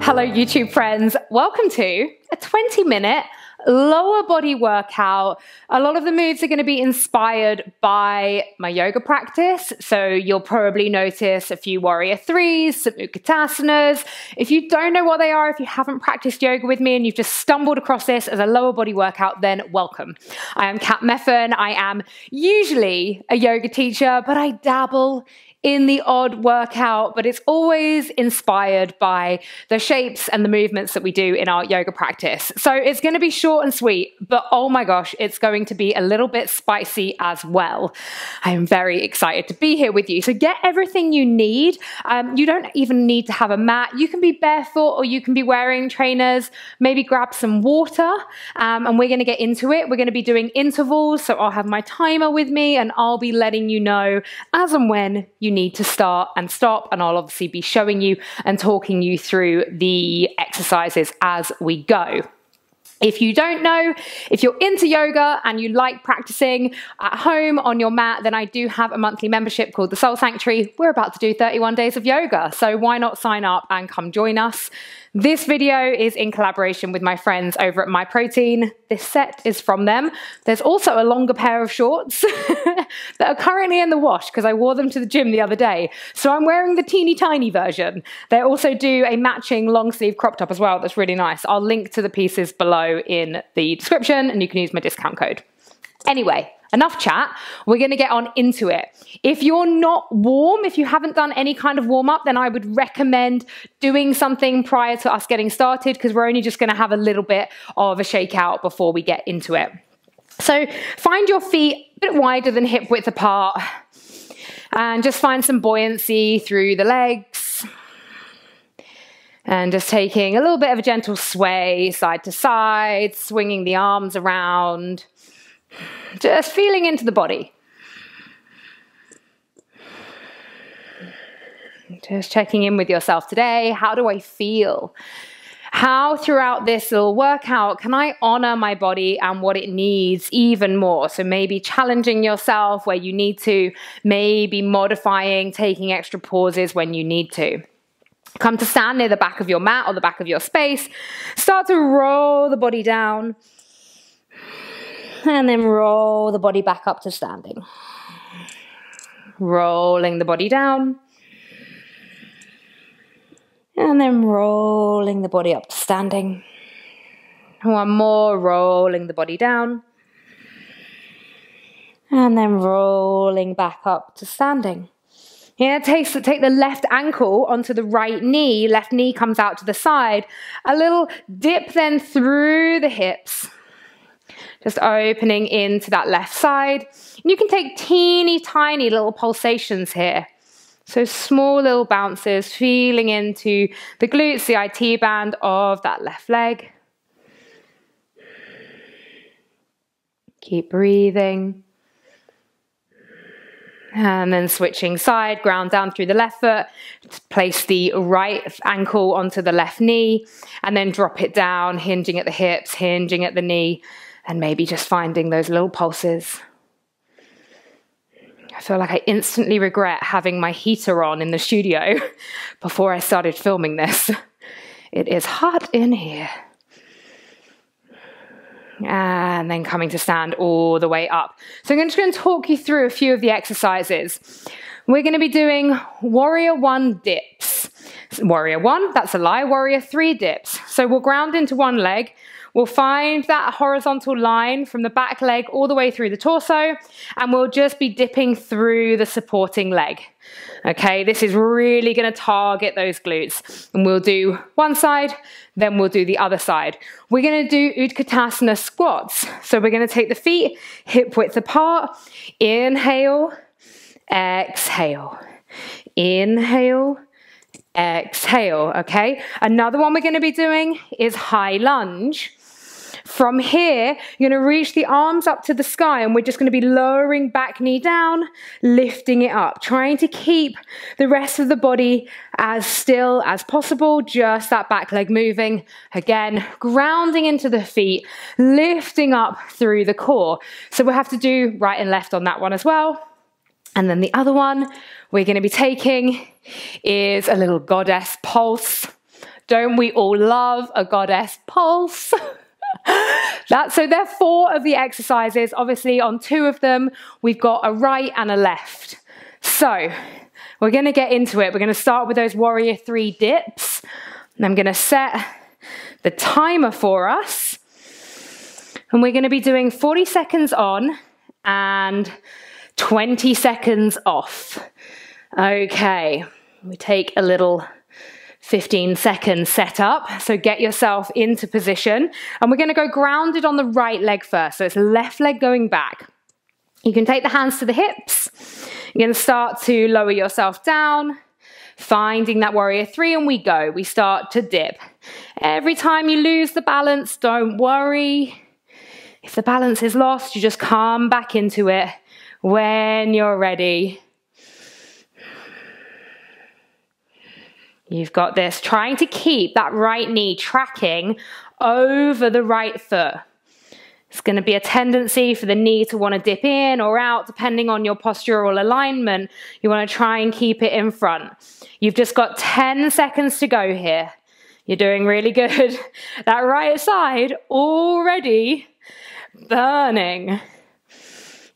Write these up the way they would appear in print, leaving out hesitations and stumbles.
Hello YouTube friends, welcome to a 20-minute lower body workout. A lot of the moves are going to be inspired by my yoga practice, so you'll probably notice a few warrior threes, some Catastanas. If you don't know what they are, if you haven't practiced yoga with me and you've just stumbled across this as a lower body workout, then welcome. I am Meffan. I am usually a yoga teacher, but I dabble in the odd workout, but it's always inspired by the shapes and the movements that we do in our yoga practice. So it's going to be short and sweet, but oh my gosh, it's going to be a little bit spicy as well. I am very excited to be here with you. So get everything you need. You don't even need to have a mat. You can be barefoot or you can be wearing trainers. Maybe grab some water, and we're going to get into it. We're going to be doing intervals, so I'll have my timer with me and I'll be letting you know as and when you need to start and stop, and I'll obviously be showing you and talking you through the exercises as we go. If you don't know, if you're into yoga and you like practicing at home on your mat, then I do have a monthly membership called the Soul Sanctuary. We're about to do 31 days of yoga, so why not sign up and come join us? This video is in collaboration with my friends over at My Protein. This set is from them. There's also a longer pair of shorts that are currently in the wash because I wore them to the gym the other day. So I'm wearing the teeny tiny version. They also do a matching long sleeve crop top as well. That's really nice. I'll link to the pieces below in the description and you can use my discount code. Anyway, enough chat. We're going to get on into it. If you're not warm, if you haven't done any kind of warm up, then I would recommend doing something prior to us getting started because we're only just going to have a little bit of a shakeout before we get into it. So find your feet a bit wider than hip width apart and just find some buoyancy through the legs. And just taking a little bit of a gentle sway side to side, swinging the arms around. Just feeling into the body. Just checking in with yourself today. How do I feel? How throughout this little workout can I honor my body and what it needs even more? So maybe challenging yourself where you need to, maybe modifying, taking extra pauses when you need to. Come to stand near the back of your mat or the back of your space. Start to roll the body down. And then roll the body back up to standing. Rolling the body down. And then rolling the body up to standing. One more, rolling the body down. And then rolling back up to standing. Yeah, take the left ankle onto the right knee. Left knee comes out to the side. A little dip then through the hips. Just opening into that left side. And you can take teeny tiny little pulsations here. So small little bounces, feeling into the glutes, the IT band of that left leg. Keep breathing. And then switching side, ground down through the left foot. Place the right ankle onto the left knee. And then drop it down, hinging at the hips, hinging at the knee. And maybe just finding those little pulses. I feel like I instantly regret having my heater on in the studio before I started filming this. It is hot in here. And then coming to stand all the way up. So I'm just going to talk you through a few of the exercises. We're going to be doing Warrior 1 dips. Warrior 1, that's a lie. Warrior 3 dips. So we'll ground into one leg. We'll find that horizontal line from the back leg all the way through the torso, and we'll just be dipping through the supporting leg. Okay, this is really going to target those glutes. And we'll do one side, then we'll do the other side. We're going to do Catastana squats. So we're going to take the feet hip width apart. Inhale, exhale. Inhale, exhale. Okay, another one we're going to be doing is high lunge. From here, you're going to reach the arms up to the sky and we're just going to be lowering back knee down, lifting it up, trying to keep the rest of the body as still as possible, just that back leg moving. Again, grounding into the feet, lifting up through the core. So we'll have to do right and left on that one as well. And then the other one we're going to be taking is a little goddess pulse. Don't we all love a goddess pulse? So there are 4 of the exercises. Obviously on 2 of them, we've got a right and a left. So we're going to get into it. We're going to start with those warrior 3 dips. And I'm going to set the timer for us. And we're going to be doing 40 seconds on and 20 seconds off. Okay, we take a little 15-second setup. So get yourself into position. And we're going to go grounded on the right leg first. So it's left leg going back. You can take the hands to the hips. You're going to start to lower yourself down, finding that warrior 3, and we go. We start to dip. Every time you lose the balance, don't worry. If the balance is lost, you just come back into it when you're ready. You've got this. Trying to keep that right knee tracking over the right foot. It's going to be a tendency for the knee to want to dip in or out, depending on your postural alignment. You want to try and keep it in front. You've just got 10 seconds to go here. You're doing really good. That right side already burning.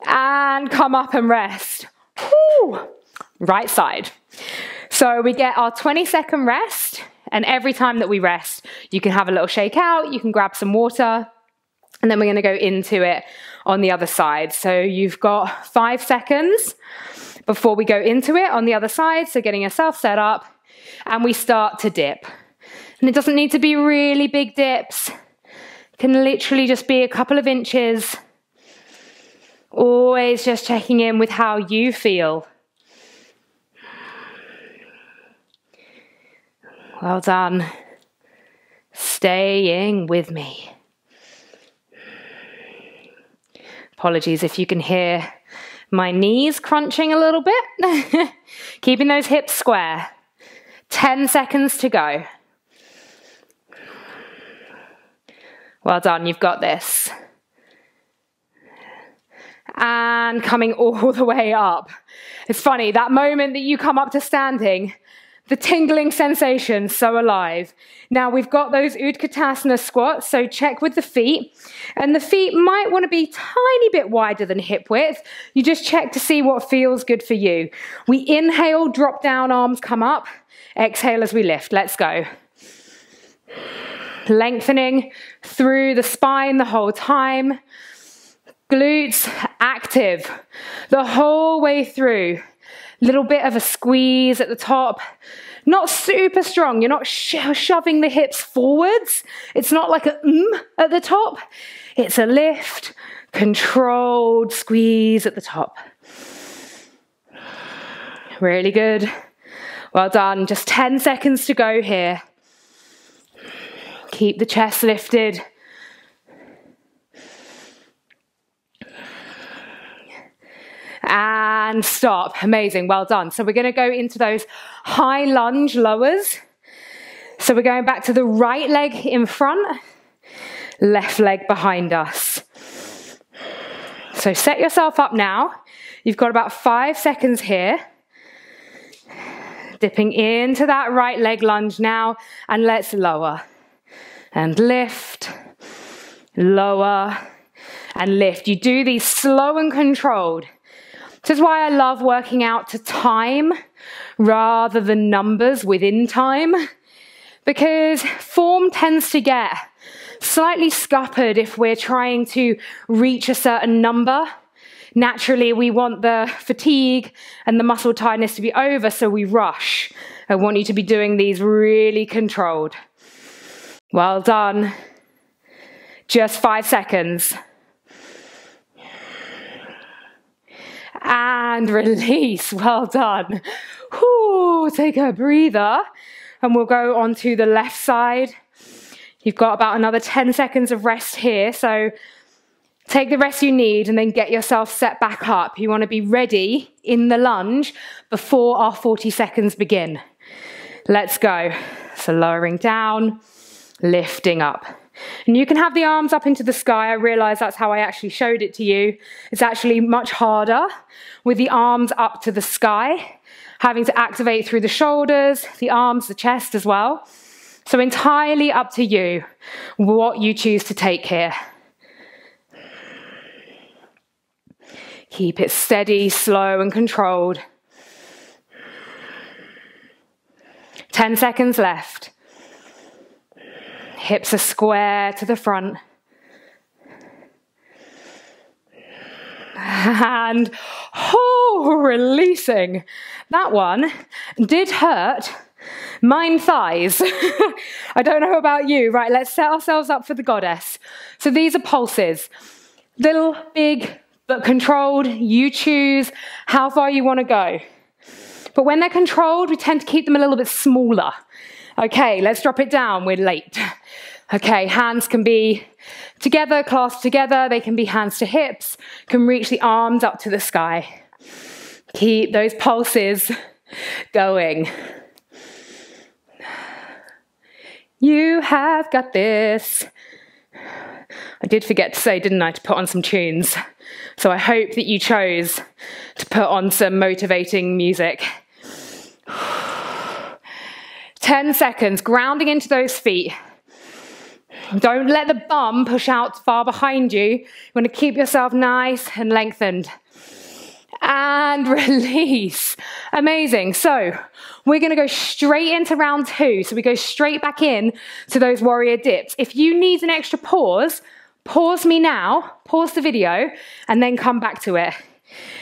And come up and rest. Whew. Right side. So we get our 20-second rest, and every time that we rest, you can have a little shake out, you can grab some water, and then we're going to go into it on the other side. So you've got 5 seconds before we go into it on the other side, so getting yourself set up, and we start to dip. And it doesn't need to be really big dips. It can literally just be a couple of inches. Always just checking in with how you feel. Well done. Staying with me. Apologies if you can hear my knees crunching a little bit. Keeping those hips square. 10 seconds to go. Well done, you've got this. And coming all the way up. It's funny, that moment that you come up to standing, the tingling sensation, so alive. Now we've got those Catastana squats, so check with the feet. And the feet might want to be a tiny bit wider than hip width. You just check to see what feels good for you. We inhale, drop down, arms come up. Exhale as we lift. Let's go. Lengthening through the spine the whole time. Glutes active the whole way through. Little bit of a squeeze at the top. Not super strong. You're not shoving the hips forwards. It's not like a at the top. It's a lift, controlled squeeze at the top. Really good. Well done. Just 10 seconds to go here. Keep the chest lifted. And stop. Amazing. Well done. So we're going to go into those high lunge lowers. So we're going back to the right leg in front, left leg behind us. So set yourself up now. You've got about 5 seconds here. Dipping into that right leg lunge now, and let's lower and lift, lower and lift. You do these slow and controlled. This is why I love working out to time rather than numbers within time, because form tends to get slightly scuppered if we're trying to reach a certain number. Naturally, we want the fatigue and the muscle tiredness to be over, so we rush. I want you to be doing these really controlled. Well done. Just 5 seconds. And release. Well done. Whew, take a breather. And we'll go on to the left side. You've got about another 10 seconds of rest here. So take the rest you need and then get yourself set back up. You want to be ready in the lunge before our 40 seconds begin. Let's go. So lowering down, lifting up. And you can have the arms up into the sky. I realize that's how I actually showed it to you. It's actually much harder with the arms up to the sky, having to activate through the shoulders, the arms, the chest as well. So entirely up to you what you choose to take here. Keep it steady, slow, and controlled. 10 seconds left. Hips are square to the front. And releasing. That one did hurt. Mine thighs. I don't know about you. Right, let's set ourselves up for the goddess. So these are pulses. Little, big, but controlled. You choose how far you want to go. But when they're controlled, we tend to keep them a little bit smaller. Okay, let's drop it down. We're late. Okay, hands can be together, clasped together. They can be hands to hips. Can reach the arms up to the sky. Keep those pulses going. You have got this. I did forget to say, didn't I, to put on some tunes. So I hope that you chose to put on some motivating music. 10 seconds, grounding into those feet. Don't let the bum push out far behind you. You want to keep yourself nice and lengthened. And release. Amazing. So we're going to go straight into round 2. So we go straight back in to those warrior dips. If you need an extra pause, pause me now, pause the video, and then come back to it.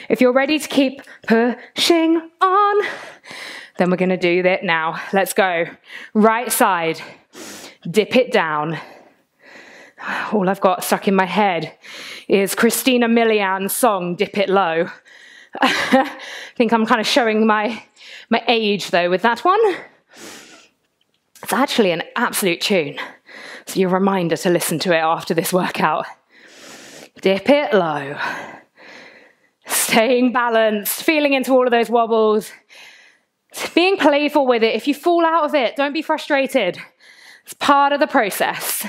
If you're ready to keep pushing on, then we're going to do that now. Let's go. Right side. Dip it down. All I've got stuck in my head is Christina Milian's song, Dip It Low. I think I'm kind of showing my age, though, with that one. It's actually an absolute tune. So your reminder to listen to it after this workout. Dip it low. Staying balanced, feeling into all of those wobbles. Being playful with it. If you fall out of it, don't be frustrated. It's part of the process.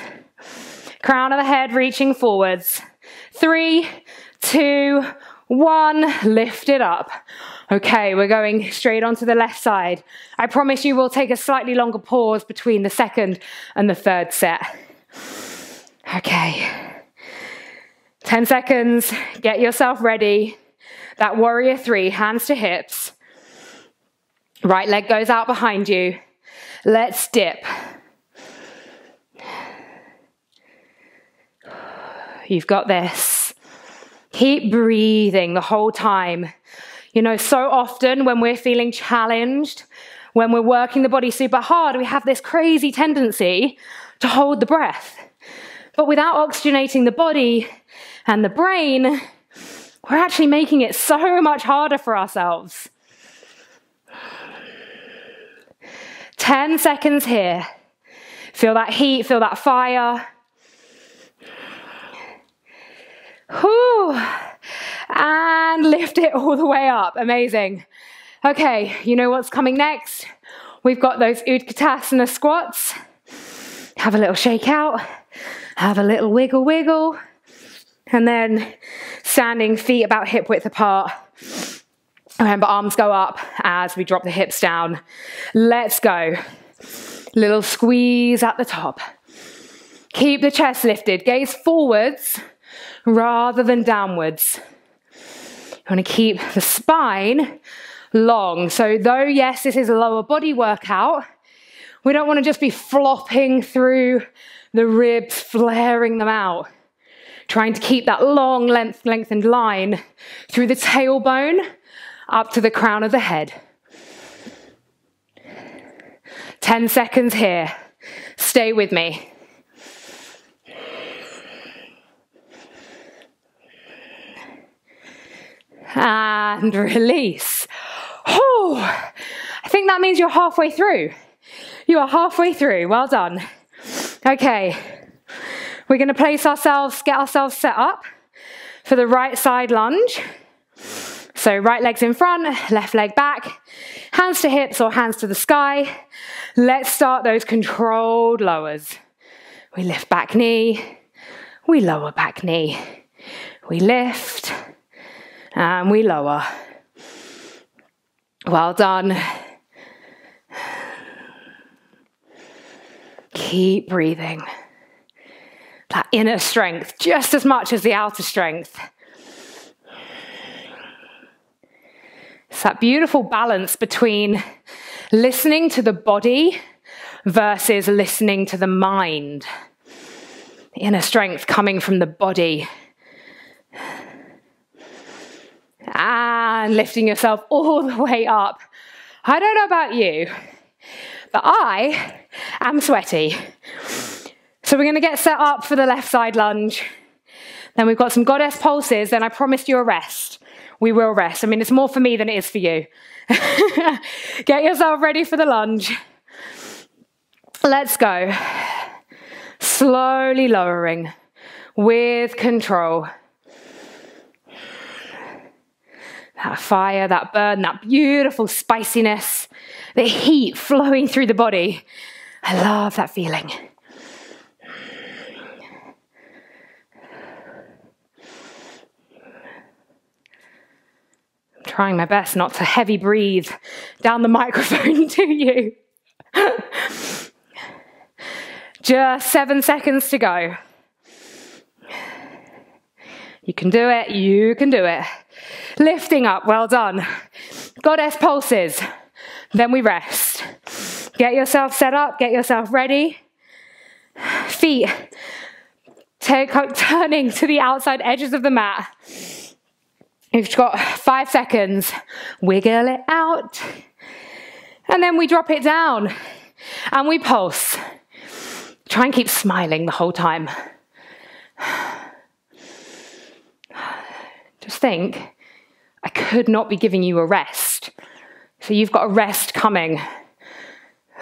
Crown of the head reaching forwards. 3, 2, 1. Lift it up. Okay, we're going straight onto the left side. I promise you we'll take a slightly longer pause between the second and the third set. Okay. 10 seconds. Get yourself ready. That warrior 3, hands to hips. Right leg goes out behind you. Let's dip. You've got this. Keep breathing the whole time. You know, so often when we're feeling challenged, when we're working the body super hard, we have this crazy tendency to hold the breath. But without oxygenating the body and the brain, we're actually making it so much harder for ourselves. 10 seconds here. Feel that heat, feel that fire. Whew. And lift it all the way up. Amazing. Okay, you know what's coming next? We've got those Catastana squats. Have a little shake out. Have a little wiggle wiggle. And then standing feet about hip width apart. Remember, arms go up as we drop the hips down. Let's go. Little squeeze at the top. Keep the chest lifted. Gaze forwards rather than downwards. You want to keep the spine long. So though, yes, this is a lower body workout, we don't want to just be flopping through the ribs, flaring them out. Trying to keep that long lengthened line through the tailbone up to the crown of the head. 10 seconds here. Stay with me. And release. Whew. I think that means you're halfway through. You are halfway through. Well done. Okay. We're going to get ourselves set up for the right side lunge. So right leg's in front, left leg back, hands to hips or hands to the sky. Let's start those controlled lowers. We lift back knee. We lower back knee. We lift and we lower. Well done. Keep breathing. That inner strength just as much as the outer strength. It's that beautiful balance between listening to the body versus listening to the mind. The inner strength coming from the body. And lifting yourself all the way up. I don't know about you, but I am sweaty. So we're going to get set up for the left side lunge. Then we've got some goddess pulses, then I promised you a rest. We will rest. I mean, it's more for me than it is for you. Get yourself ready for the lunge. Let's go. Slowly lowering with control. That fire, that burn, that beautiful spiciness, the heat flowing through the body. I love that feeling. I'm trying my best not to heavy breathe down the microphone to you. Just 7 seconds to go. You can do it, you can do it. Lifting up, well done. Goddess pulses, then we rest. Get yourself set up, get yourself ready. Feet turning to the outside edges of the mat. You've got 5 seconds. Wiggle it out. And then we drop it down and we pulse. Try and keep smiling the whole time. Just think, I could not be giving you a rest. So you've got a rest coming.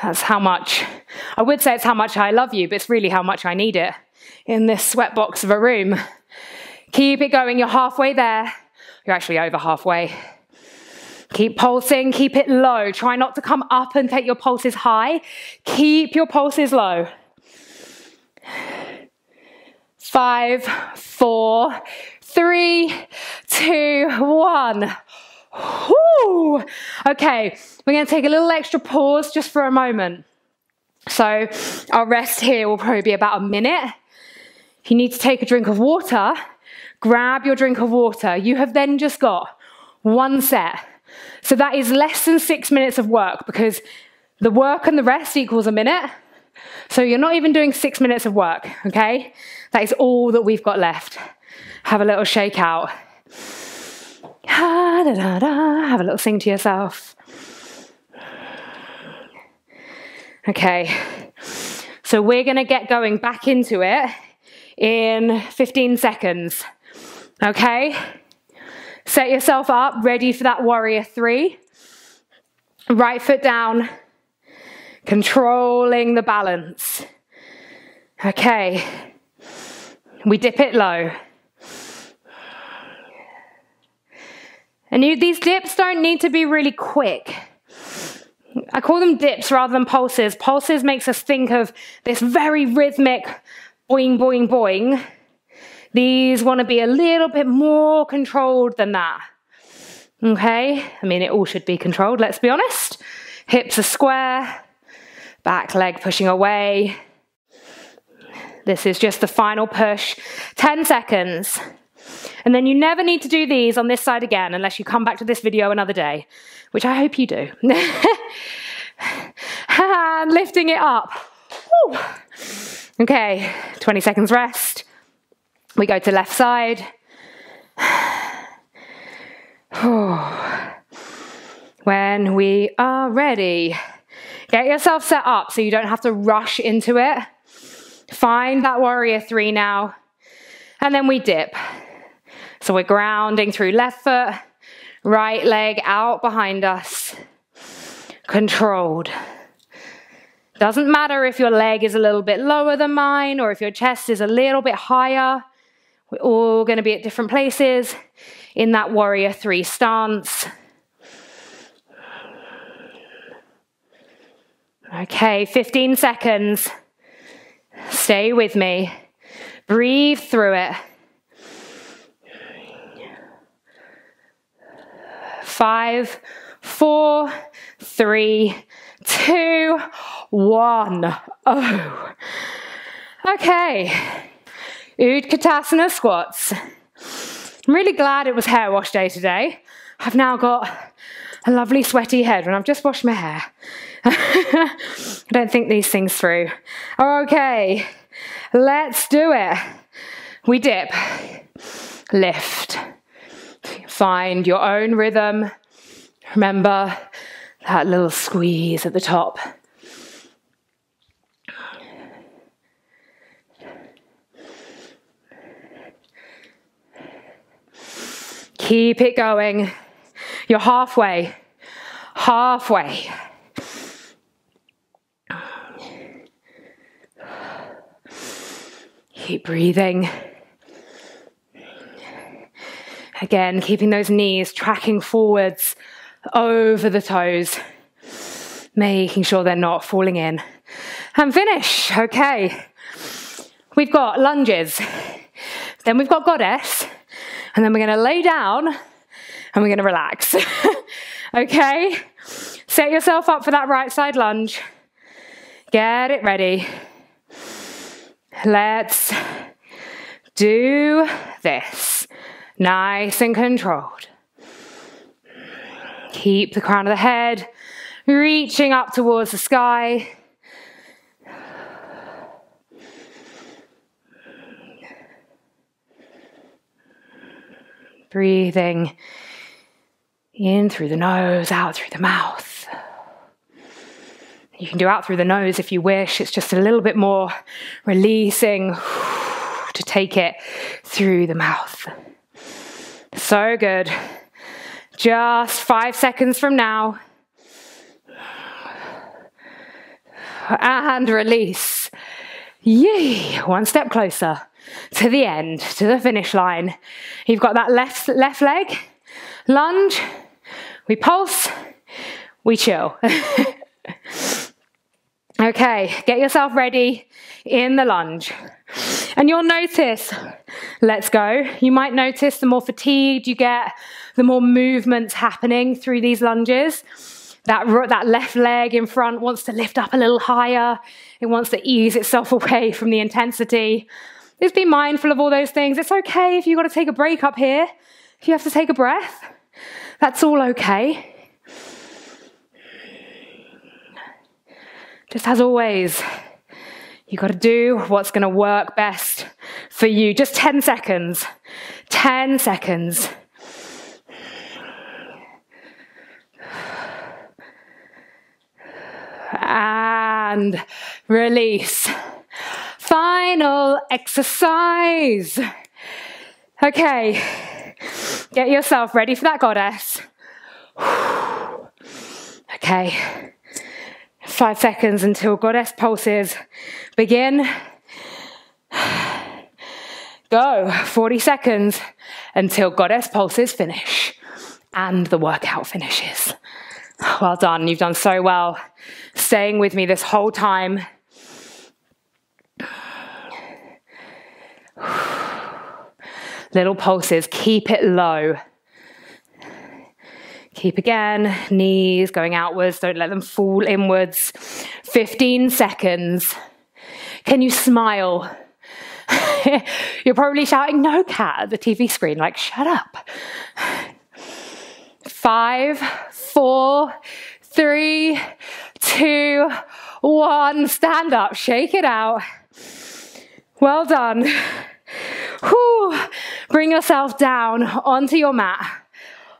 That's how much, I would say it's how much I love you, but it's really how much I need it in this sweatbox of a room. Keep it going, you're halfway there. You're actually over halfway. Keep pulsing, keep it low. Try not to come up and take your pulses high. Keep your pulses low. 5, 4, 3, 2, 1. Woo! Okay, we're going to take a little extra pause just for a moment. So our rest here will probably be about a minute. If you need to take a drink of water, grab your drink of water. You have then just got 1 set. So that is less than 6 minutes of work because the work and the rest equals a minute. So you're not even doing 6 minutes of work, okay? That is all that we've got left. Have a little shake out. Have a little sing to yourself. Okay, so we're going to get going back into it in 15 seconds, okay? Set yourself up, ready for that warrior 3. Right foot down, controlling the balance. Okay, we dip it low. And these dips don't need to be really quick. I call them dips rather than pulses. Pulses makes us think of this very rhythmic boing, boing, boing. These want to be a little bit more controlled than that. Okay? I mean, it all should be controlled, let's be honest. Hips are square, back leg pushing away. This is just the final push. 10 seconds. And then you never need to do these on this side again unless you come back to this video another day, which I hope you do. And lifting it up. Woo. Okay, 20 seconds rest. We go to left side. When we are ready, get yourself set up so you don't have to rush into it. Find that warrior 3 now. And then we dip. So we're grounding through left foot, right leg out behind us. Controlled. Doesn't matter if your leg is a little bit lower than mine or if your chest is a little bit higher. We're all going to be at different places in that warrior 3 stance. Okay, 15 seconds. Stay with me. Breathe through it. 5, 4, 3, 2, 1. Oh. Okay. Catastana squats. I'm really glad it was hair wash day today. I've now got a lovely sweaty head when I've just washed my hair. I don't think these things through. Okay, let's do it. We dip, lift. Find your own rhythm. Remember that little squeeze at the top. Keep it going. You're halfway. Halfway. Keep breathing. Again, keeping those knees tracking forwards over the toes, making sure they're not falling in. And finish. Okay. We've got lunges. Then we've got goddess. And then we're going to lay down and we're going to relax. Okay? Set yourself up for that right side lunge. Get it ready. Let's do this. Nice and controlled. Keep the crown of the head reaching up towards the sky. Breathing in through the nose, out through the mouth. You can do out through the nose if you wish. It's just a little bit more releasing to take it through the mouth. So good. Just 5 seconds from now. And release. Yay! One step closer to the end, to the finish line. You've got that left leg. Lunge. We pulse. We chill. Okay, get yourself ready in the lunge. And you'll notice, let's go. You might notice the more fatigued you get, the more movement happening through these lunges. That left leg in front wants to lift up a little higher. It wants to ease itself away from the intensity. Just be mindful of all those things. It's okay if you've got to take a break up here. If you have to take a breath, that's all okay. Just as always, you've got to do what's going to work best for you. Just 10 seconds. 10 seconds. And release. Final exercise. Okay, get yourself ready for that goddess. Okay, 5 seconds until goddess pulses begin. Go, 40 seconds until goddess pulses finish and the workout finishes. Well done, you've done so well staying with me this whole time. Little pulses, keep it low. Keep again, knees going outwards, don't let them fall inwards. 15 seconds. Can you smile? You're probably shouting, no, Cat, at the TV screen, like, shut up. 5, 4, 3, 2, 1. Stand up, shake it out. Well done. Whew. Bring yourself down onto your mat.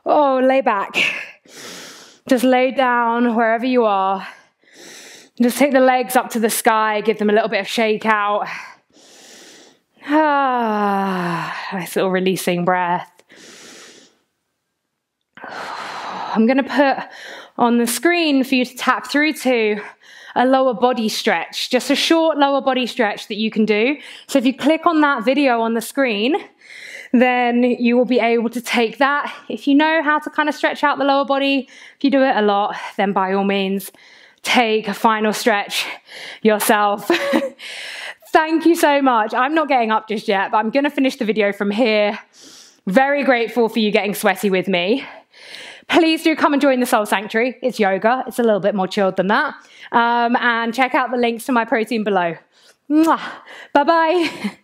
Oh, lay back. Just lay down wherever you are. Just take the legs up to the sky, give them a little bit of shake out. Nice little releasing breath. I'm going to put on the screen for you to tap through to a lower body stretch, just a short lower body stretch that you can do. So if you click on that video on the screen, then you will be able to take that. If you know how to kind of stretch out the lower body, if you do it a lot, then by all means, take a final stretch yourself. Thank you so much. I'm not getting up just yet, but I'm going to finish the video from here. Very grateful for you getting sweaty with me. Please do come and join the Soul Sanctuary. It's yoga. It's a little bit more chilled than that. And check out the links to my protein below. Mwah. Bye-bye.